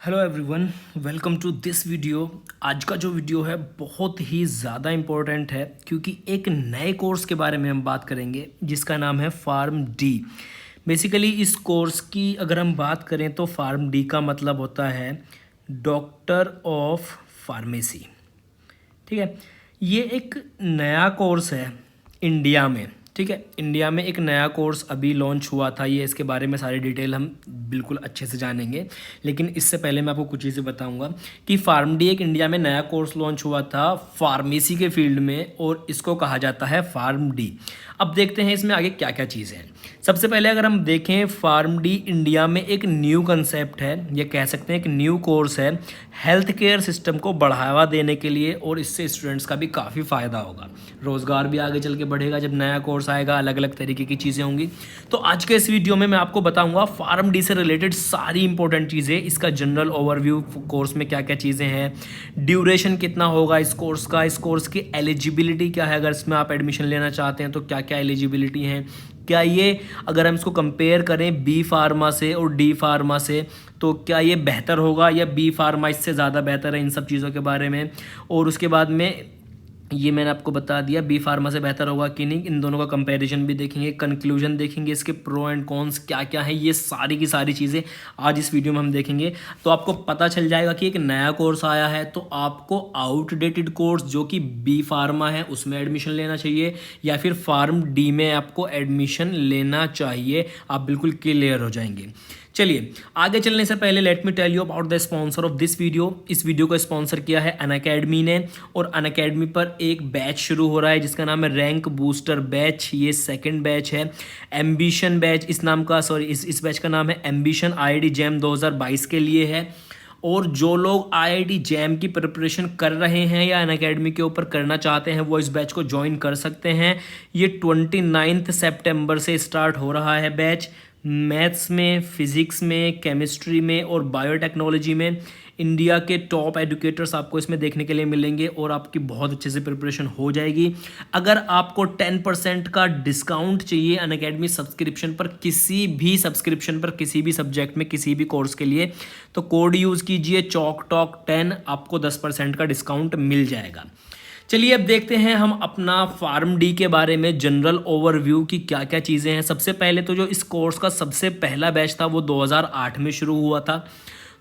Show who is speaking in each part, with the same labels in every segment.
Speaker 1: Hello everyone, welcome to this video. आज का जो वीडियो है बहुत ही ज़्यादा इम्पोर्टेंट है क्योंकि एक नए कोर्स के बारे में हम बात करेंगे जिसका नाम है फार्म डी। बेसिकली इस कोर्स की अगर हम बात करें तो फार्म डी का मतलब होता है डॉक्टर ऑफ फार्मेसी। ठीक है, ये एक नया कोर्स है इंडिया में। ठीक है, इंडिया में एक नया कोर्स अभी लॉन्च हुआ था। ये इसके बारे में सारी डिटेल हम बिल्कुल अच्छे से जानेंगे, लेकिन इससे पहले मैं आपको कुछ चीज़ें बताऊंगा कि फार्म डी एक इंडिया में नया कोर्स लॉन्च हुआ था फार्मेसी के फील्ड में और इसको कहा जाता है फार्म डी। अब देखते हैं इसमें आगे क्या क्या चीज़ें हैं। सबसे पहले अगर हम देखें, फार्म डी इंडिया में एक न्यू कंसेप्ट है, ये कह सकते हैं एक न्यू कोर्स है हेल्थ केयर सिस्टम को बढ़ावा देने के लिए, और इससे स्टूडेंट्स का भी काफ़ी फ़ायदा होगा। रोज़गार भी आगे चल के बढ़ेगा जब नया कोर्स आएगा, अलग अलग तरीके की चीज़ें होंगी। तो आज के इस वीडियो में मैं आपको बताऊंगा फार्म डी से रिलेटेड सारी इंपॉर्टेंट चीज़ें, इसका जनरल ओवरव्यू, कोर्स में क्या क्या चीज़ें हैं, ड्यूरेशन कितना होगा इस कोर्स का, इस कोर्स की एलिजिबिलिटी क्या है, अगर इसमें आप एडमिशन लेना चाहते हैं तो क्या क्या एलिजिबिलिटी है, क्या ये अगर हम इसको कंपेयर करें बी फार्मा से और डी फार्मा से तो क्या ये बेहतर होगा या बी फार्मा इससे ज़्यादा बेहतर है, इन सब चीज़ों के बारे में। और उसके बाद में ये मैंने आपको बता दिया बी फार्मा से बेहतर होगा कि नहीं, इन दोनों का कंपैरिजन भी देखेंगे, कंक्लूजन देखेंगे, इसके प्रो एंड कॉन्स क्या क्या है, ये सारी की सारी चीज़ें आज इस वीडियो में हम देखेंगे। तो आपको पता चल जाएगा कि एक नया कोर्स आया है तो आपको आउटडेटेड कोर्स जो कि बी फार्मा है उसमें एडमिशन लेना चाहिए या फिर फार्म डी में आपको एडमिशन लेना चाहिए। आप बिल्कुल क्लियर हो जाएंगे। चलिए आगे चलने से पहले let me tell you about the sponsor of this video. इस वीडियो को स्पॉन्सर किया है अनअकैडमी ने, और अनअकैडमी पर एक बैच शुरू हो रहा है जिसका नाम है रैंक बूस्टर बैच। ये सेकंड बैच है। एम्बिशन बैच इस नाम का, सॉरी इस बैच का नाम है एम्बिशन IIT जैम 2022 के लिए है। और जो लोग IIT जैम की प्रिपरेशन कर रहे हैं या अनअकैडमी के ऊपर करना चाहते हैं वो इस बैच को ज्वाइन कर सकते हैं। ये 29 सितंबर से स्टार्ट हो रहा है बैच। मैथ्स में, फिज़िक्स में, केमिस्ट्री में और बायोटेक्नोलॉजी में इंडिया के टॉप एजुकेटर्स आपको इसमें देखने के लिए मिलेंगे और आपकी बहुत अच्छे से प्रिपरेशन हो जाएगी। अगर आपको 10% का डिस्काउंट चाहिए अनअकैडमी सब्सक्रिप्शन पर, किसी भी सब्सक्रिप्शन पर, किसी भी सब्जेक्ट में, किसी भी कोर्स के लिए, तो कोड यूज़ कीजिए CHALKTALK10, आपको 10% का डिस्काउंट मिल जाएगा। चलिए अब देखते हैं हम अपना फार्म डी के बारे में जनरल ओवरव्यू की क्या क्या चीज़ें हैं। सबसे पहले तो जो इस कोर्स का सबसे पहला बैच था वो 2008 में शुरू हुआ था।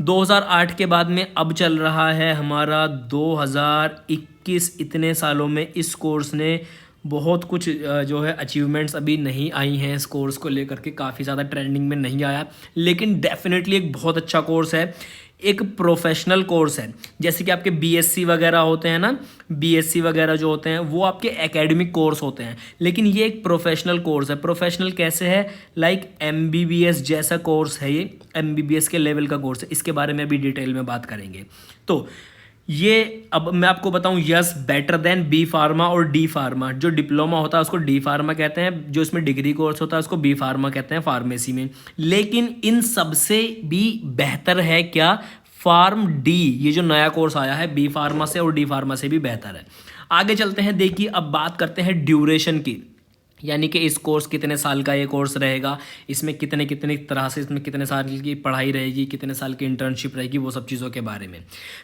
Speaker 1: 2008 के बाद में अब चल रहा है हमारा 2021। इतने सालों में इस कोर्स ने बहुत कुछ जो है अचीवमेंट्स अभी नहीं आई हैं इस कोर्स को लेकर के, काफ़ी ज़्यादा ट्रेंडिंग में नहीं आया, लेकिन डेफिनेटली एक बहुत अच्छा कोर्स है, एक प्रोफेशनल कोर्स है। जैसे कि आपके BSc वगैरह होते हैं ना, BSc वगैरह जो होते हैं वो आपके एकेडमिक कोर्स होते हैं, लेकिन ये एक प्रोफेशनल कोर्स है। प्रोफेशनल कैसे है? लाइक MBBS जैसा कोर्स है, ये MBBS के लेवल का कोर्स है। इसके बारे में भी डिटेल में बात करेंगे। तो ये अब मैं आपको बताऊं, yes better than B pharma और डी फार्मा। जो डिप्लोमा होता है उसको डी फार्मा कहते हैं, जो इसमें डिग्री कोर्स होता है उसको बी फार्मा कहते हैं फार्मेसी में। लेकिन इन सबसे भी बेहतर है क्या? Pharm D. ये जो नया कोर्स आया है बी फार्मा से और डी फार्मा से भी बेहतर है। आगे चलते हैं, देखिए अब बात करते हैं ड्यूरेशन की, यानी कि इस कोर्स कितने साल का ये कोर्स रहेगा, इसमें कितने कितने तरह से, इसमें कितने साल की पढ़ाई रहेगी, कितने साल की इंटर्नशिप रहेगी, वो सब चीज़ों के बारे में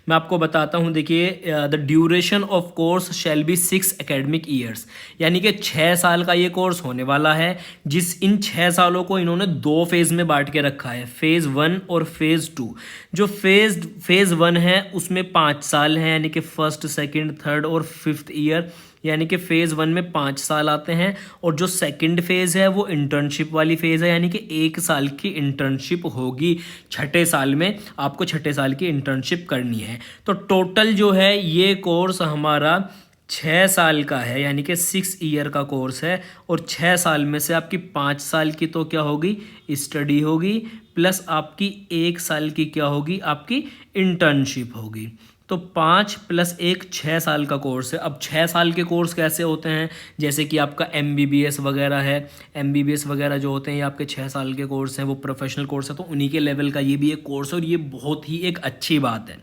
Speaker 1: मैं आपको बताता हूँ। देखिए the duration of course shall be 6 academic years, यानी कि 6 साल का ये कोर्स होने वाला है। इन 6 सालों को इन्होंने 2 फेज़ में बांट के रखा है, फेज़ 1 और फेज़ 2। जो फेज़ 1 है उसमें 5 साल हैं, यानी कि फर्स्ट, सेकेंड, थर्ड और फिफ्थ ईयर, यानी कि फ़ेज़ 1 में 5 साल आते हैं। और जो सेकंड फेज़ है वो इंटर्नशिप वाली फ़ेज़ है, यानी कि 1 साल की इंटर्नशिप होगी। छठे साल में आपको छठे साल की इंटर्नशिप करनी है। तो टोटल जो है ये कोर्स हमारा 6 साल का है, यानी कि 6 ईयर का कोर्स है। और 6 साल में से आपकी 5 साल की तो क्या होगी, स्टडी होगी, प्लस आपकी 1 साल की क्या होगी, आपकी इंटर्नशिप होगी। तो 5 + 1 6 साल का कोर्स है। अब 6 साल के कोर्स कैसे होते हैं, जैसे कि आपका MBBS वगैरह है, MBBS वगैरह जो होते हैं ये आपके 6 साल के कोर्स हैं, वो प्रोफेशनल कोर्स है, तो उन्हीं के लेवल का ये भी एक कोर्स है और ये बहुत ही एक अच्छी बात है।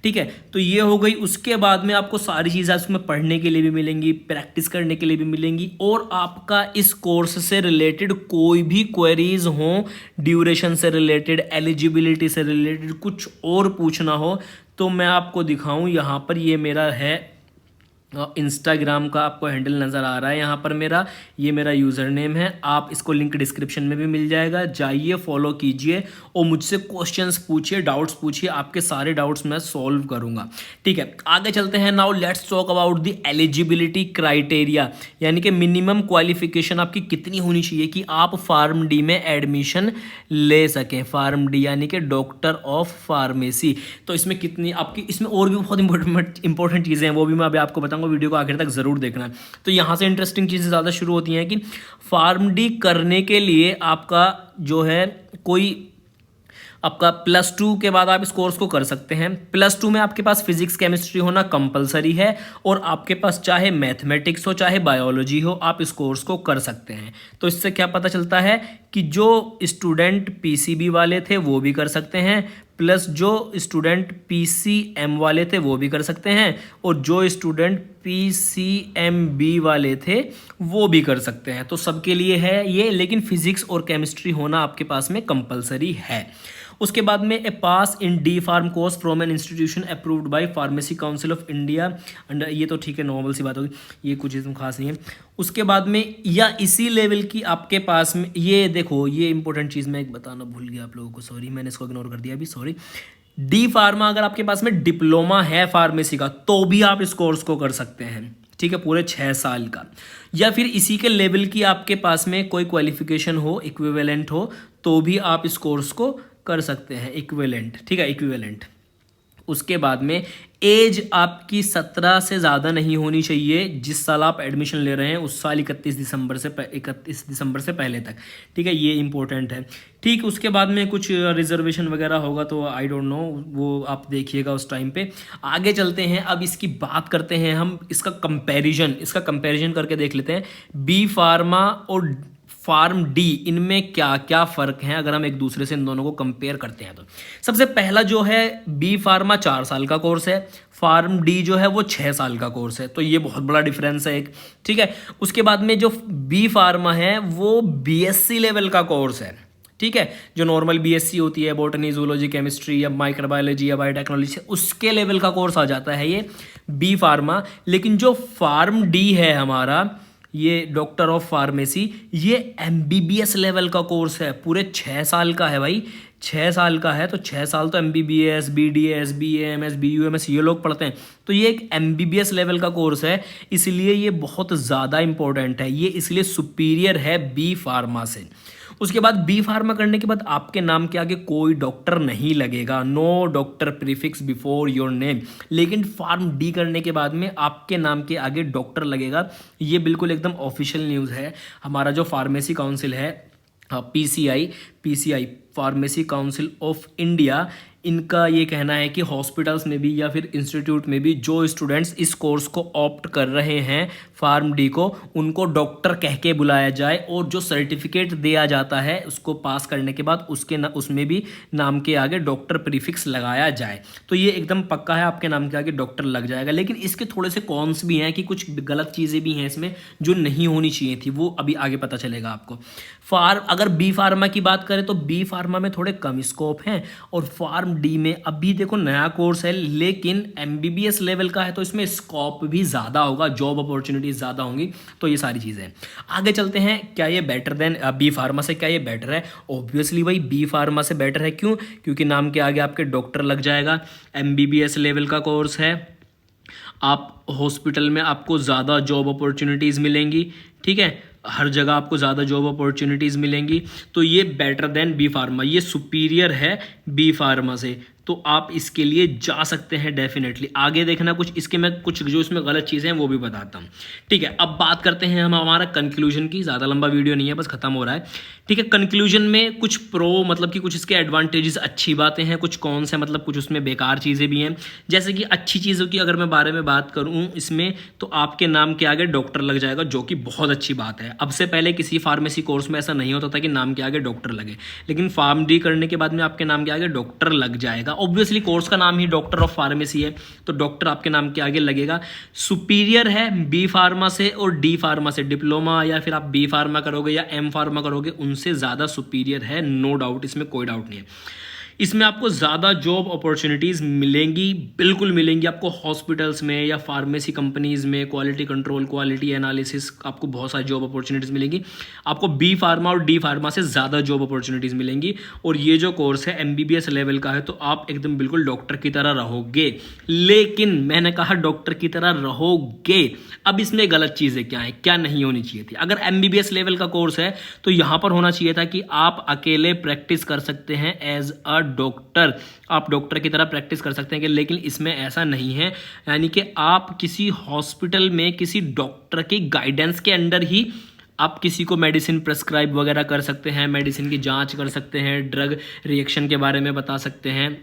Speaker 1: ठीक है, तो ये हो गई। उसके बाद में आपको सारी चीज़ें उसमें पढ़ने के लिए भी मिलेंगी, प्रैक्टिस करने के लिए भी मिलेंगी, और आपका इस कोर्स से रिलेटेड कोई भी क्वेरीज हो, ड्यूरेशन से रिलेटेड, एलिजिबिलिटी से रिलेटेड कुछ और पूछना हो, तो मैं आपको दिखाऊं, यहाँ पर ये मेरा है इंस्टाग्राम का आपको हैंडल नज़र आ रहा है यहाँ पर मेरा, ये मेरा यूज़र नेम है। आप इसको लिंक डिस्क्रिप्शन में भी मिल जाएगा, जाइए फॉलो कीजिए और मुझसे क्वेश्चंस पूछिए, डाउट्स पूछिए, आपके सारे डाउट्स मैं सॉल्व करूँगा। ठीक है, आगे चलते हैं। Now let's talk about the eligibility criteria, यानी कि मिनिमम क्वालिफिकेशन आपकी कितनी होनी चाहिए कि आप फार्म डी में एडमिशन ले सकें। फार्म डी यानी कि डॉक्टर ऑफ फार्मेसी। तो इसमें कितनी आपकी, इसमें और भी बहुत इंपॉर्टेंट चीज़ें हैं, वो भी मैं अभी आपको बताऊंगा, वीडियो को आखिर तक ज़रूर देखना। तो यहाँ से इंटरेस्टिंग चीज़ें ज़्यादा शुरू होती हैं कि फार्म डी करने के लिए आपका जो है कोई आपका +2 के बाद आप इस कोर्स को कर सकते हैं। +2 में आपके पास फिजिक्स केमिस्ट्री होना कंपलसरी है, और आपके पास चाहे मैथमेटिक्स हो चाहे बायोलॉजी हो, आप इस कोर्स को कर सकते हैं। तो इससे क्या पता चलता है कि जो स्टूडेंट PCB वाले थे वो भी कर सकते हैं, प्लस जो स्टूडेंट PCM वाले थे वो भी कर सकते हैं, और जो स्टूडेंट PCMB वाले थे वो भी कर सकते हैं। तो सबके लिए है ये, लेकिन फिजिक्स और केमिस्ट्री होना आपके पास में कंपलसरी है। उसके बाद में a pass in D pharm course from an institution approved by pharmacy council of India under, ये तो ठीक है, नॉर्मल सी बात होगी, ये कुछ इसमें खास नहीं है। उसके बाद में या इसी लेवल की आपके पास में, ये देखो ये इंपॉर्टेंट चीज़ मैं एक बताना भूल गया आप लोगों को, सॉरी, मैंने इसको इग्नोर कर दिया अभी, सॉरी। डी फार्मा अगर आपके पास में डिप्लोमा है फार्मेसी का, तो भी आप इस कोर्स को कर सकते हैं। ठीक है, पूरे 6 साल का। या फिर इसी के लेवल की आपके पास में कोई क्वालिफिकेशन हो, इक्विवेलेंट हो, तो भी आप इस कोर्स को कर सकते हैं, इक्विवेलेंट। ठीक है, इक्विवेलेंट। उसके बाद में एज आपकी 17 से ज़्यादा नहीं होनी चाहिए, जिस साल आप एडमिशन ले रहे हैं उस साल 31 दिसंबर से पहले तक। ठीक है, ये इंपॉर्टेंट है। ठीक, उसके बाद में कुछ रिजर्वेशन वगैरह होगा तो आई डोंट नो, वो आप देखिएगा उस टाइम पे। आगे चलते हैं, अब इसकी बात करते हैं हम, इसका कंपैरिजन करके देख लेते हैं। बी फार्मा और फार्म डी, इनमें क्या क्या फ़र्क हैं अगर हम एक दूसरे से इन दोनों को कंपेयर करते हैं। तो सबसे पहला जो है, बी फार्मा 4 साल का कोर्स है, फार्म डी जो है वो 6 साल का कोर्स है, तो ये बहुत बड़ा डिफरेंस है एक। ठीक है, उसके बाद में जो बी फार्मा है वो BSc लेवल का कोर्स है। ठीक है, जो नॉर्मल BSc होती है, बॉटनी, जूलॉजी, केमिस्ट्री या माइक्रोबायोलॉजी या बायोटेक्नोलॉजी, उसके लेवल का कोर्स आ जाता है ये बी फार्मा। लेकिन जो फार्म डी है हमारा, ये डॉक्टर ऑफ फार्मेसी, ये MBBS लेवल का कोर्स है, पूरे 6 साल का है भाई, 6 साल का है। तो 6 साल तो MBBS, BDS, BAMS, BUMS ये लोग पढ़ते हैं, तो ये एक MBBS लेवल का कोर्स है, इसलिए ये बहुत ज़्यादा इंपॉर्टेंट है, ये इसलिए सुपीरियर है बी फार्मा से। उसके बाद बी फार्मा करने के बाद आपके नाम के आगे कोई डॉक्टर नहीं लगेगा, no doctor prefix before your name. लेकिन फार्म डी करने के बाद में आपके नाम के आगे डॉक्टर लगेगा। ये बिल्कुल एकदम ऑफिशियल न्यूज़ है। हमारा जो फार्मेसी काउंसिल है, PCI pharmacy council of India, इनका ये कहना है कि हॉस्पिटल्स में भी या फिर इंस्टीट्यूट में भी जो स्टूडेंट्स इस कोर्स को ऑप्ट कर रहे हैं फार्म डी को, उनको डॉक्टर कह के बुलाया जाए, और जो सर्टिफिकेट दिया जाता है उसको पास करने के बाद उसमें भी नाम के आगे डॉक्टर प्रीफिक्स लगाया जाए। तो ये एकदम पक्का है, आपके नाम के आगे डॉक्टर लग जाएगा। लेकिन इसके थोड़े से कॉन्स भी हैं कि कुछ गलत चीज़ें भी हैं इसमें जो नहीं होनी चाहिए थी, वो अभी आगे पता चलेगा आपको। अगर बी फार्मा की बात करें तो बी फार्मा में थोड़े कम स्कोप हैं, और फार्म डी में अभी देखो नया कोर्स है लेकिन MBBS लेवल का है, तो इसमें स्कोप भी ज़्यादा होगा, जॉब अपॉर्चुनिटीज ज़्यादा होंगी। तो ये सारी चीज़ें हैं। आगे चलते हैं, क्या ये बेटर देन बी फार्मा से, क्या ये बेटर है? ऑब्वियसली भाई बी फार्मा से बेटर है। क्यों? क्योंकि नाम के आगे आपके डॉक्टर लग जाएगा, MBBS लेवल का कोर्स है, आप हॉस्पिटल में आपको ज़्यादा जॉब अपॉर्चुनिटीज़ मिलेंगी। ठीक है, हर जगह आपको ज़्यादा जॉब अपॉर्चुनिटीज़ मिलेंगी। तो ये बेटर देन बी फार्मा, ये सुपीरियर है बी फार्मा से। तो आप इसके लिए जा सकते हैं डेफिनेटली। आगे देखना कुछ इसके मैं कुछ जो इसमें गलत चीज़ें हैं वो भी बताता हूँ। ठीक है, अब बात करते हैं हम हमारा कंक्लूजन की। ज़्यादा लंबा वीडियो नहीं है, बस खत्म हो रहा है। ठीक है, कंक्लूजन में कुछ प्रो मतलब कि कुछ इसके एडवांटेजेस अच्छी बातें हैं, कुछ कौन से मतलब कुछ उसमें बेकार चीज़ें भी हैं। जैसे कि अच्छी चीज़ों की अगर मैं बारे में बात करूँ इसमें, तो आपके नाम के आगे डॉक्टर लग जाएगा, जो कि बहुत अच्छी बात है। अब से पहले किसी फार्मेसी कोर्स में ऐसा नहीं होता था कि नाम के आगे डॉक्टर लगे, लेकिन फार्म डी करने के बाद में आपके नाम के आगे डॉक्टर लग जाएगा। ऑब्वियसली कोर्स का नाम ही डॉक्टर ऑफ फार्मेसी है, तो डॉक्टर आपके नाम के आगे लगेगा। सुपीरियर है बी फार्मा से और डी फार्मा से। डिप्लोमा या फिर आप बी फार्मा करोगे या एम फार्मा करोगे, उनसे ज़्यादा सुपीरियर है, नो डाउट, इसमें कोई डाउट नहीं है। इसमें आपको ज़्यादा जॉब अपॉर्चुनिटीज़ मिलेंगी, बिल्कुल मिलेंगी आपको। हॉस्पिटल्स में या फार्मेसी कंपनीज़ में क्वालिटी कंट्रोल, क्वालिटी एनालिसिस, आपको बहुत सारी जॉब अपॉर्चुनिटीज़ मिलेंगी। आपको बी फार्मा और डी फार्मा से ज़्यादा जॉब अपॉर्चुनिटीज़ मिलेंगी। और ये जो कोर्स है MBBS लेवल का है, तो आप एकदम बिल्कुल डॉक्टर की तरह रहोगे। लेकिन मैंने कहा डॉक्टर की तरह रहोगे, अब इसमें गलत चीज़ें क्या हैं, क्या नहीं होनी चाहिए थी। अगर MBBS लेवल का कोर्स है तो यहाँ पर होना चाहिए था कि आप अकेले प्रैक्टिस कर सकते हैं एज अ डॉक्टर, आप डॉक्टर की तरह प्रैक्टिस कर सकते हैं कि, लेकिन इसमें ऐसा नहीं है। यानी कि आप किसी हॉस्पिटल में किसी डॉक्टर की गाइडेंस के अंडर ही आप किसी को मेडिसिन प्रेस्क्राइब वगैरह कर सकते हैं, मेडिसिन की जांच कर सकते हैं, ड्रग रिएक्शन के बारे में बता सकते हैं।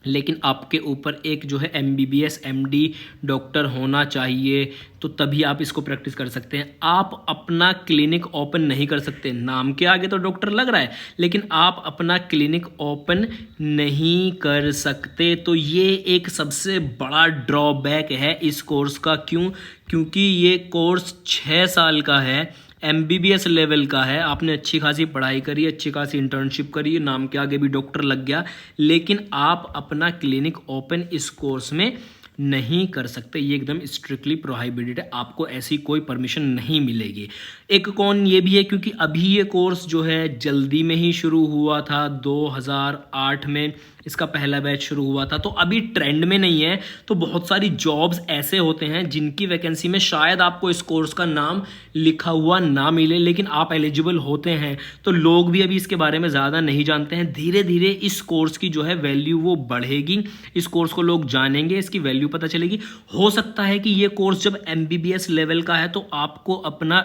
Speaker 1: लेकिन आपके ऊपर एक जो है MBBS MD डॉक्टर होना चाहिए, तो तभी आप इसको प्रैक्टिस कर सकते हैं। आप अपना क्लिनिक ओपन नहीं कर सकते, नाम के आगे तो डॉक्टर लग रहा है, लेकिन आप अपना क्लिनिक ओपन नहीं कर सकते। तो ये एक सबसे बड़ा ड्रॉबैक है इस कोर्स का। क्यों? क्योंकि ये कोर्स 6 साल का है, MBBS लेवल का है। आपने अच्छी खासी पढ़ाई करी, अच्छी खासी इंटर्नशिप करी, नाम के आगे भी डॉक्टर लग गया, लेकिन आप अपना क्लिनिक ओपन इस कोर्स में नहीं कर सकते। ये एकदम स्ट्रिक्टली प्रोहाइबिटेड है, आपको ऐसी कोई परमिशन नहीं मिलेगी। एक कौन ये भी है क्योंकि अभी ये कोर्स जो है जल्दी में ही शुरू हुआ था, 2008 में इसका पहला बैच शुरू हुआ था, तो अभी ट्रेंड में नहीं है। तो बहुत सारी जॉब्स ऐसे होते हैं जिनकी वैकेंसी में शायद आपको इस कोर्स का नाम लिखा हुआ ना मिले, लेकिन आप एलिजिबल होते हैं। तो लोग भी अभी इसके बारे में ज़्यादा नहीं जानते हैं। धीरे धीरे इस कोर्स की जो है वैल्यू वो बढ़ेगी, इस कोर्स को लोग जानेंगे, इसकी वैल्यू पता चलेगी। हो सकता है कि ये कोर्स जब MBBS लेवल का है तो आपको अपना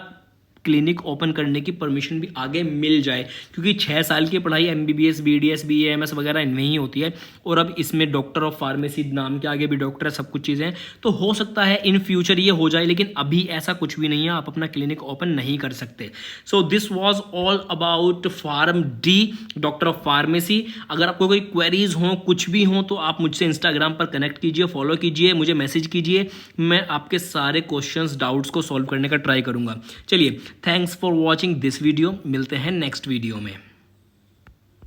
Speaker 1: क्लिनिक ओपन करने की परमिशन भी आगे मिल जाए, क्योंकि 6 साल की पढ़ाई MBBS BDS BAMS वगैरह इनमें ही होती है, और अब इसमें डॉक्टर ऑफ फार्मेसी नाम के आगे भी डॉक्टर है, सब कुछ चीज़ें। तो हो सकता है इन फ्यूचर ये हो जाए, लेकिन अभी ऐसा कुछ भी नहीं है, आप अपना क्लिनिक ओपन नहीं कर सकते। So this was all about pharm D, doctor of pharmacy. अगर आपको कोई क्वेरीज हो, कुछ भी हो, तो आप मुझसे इंस्टाग्राम पर कनेक्ट कीजिए, फॉलो कीजिए, मुझे मैसेज कीजिए, मैं आपके सारे क्वेश्चंस डाउट्स को सॉल्व करने का ट्राई करूंगा। चलिए, thanks for watching this video, मिलते हैं नेक्स्ट वीडियो में।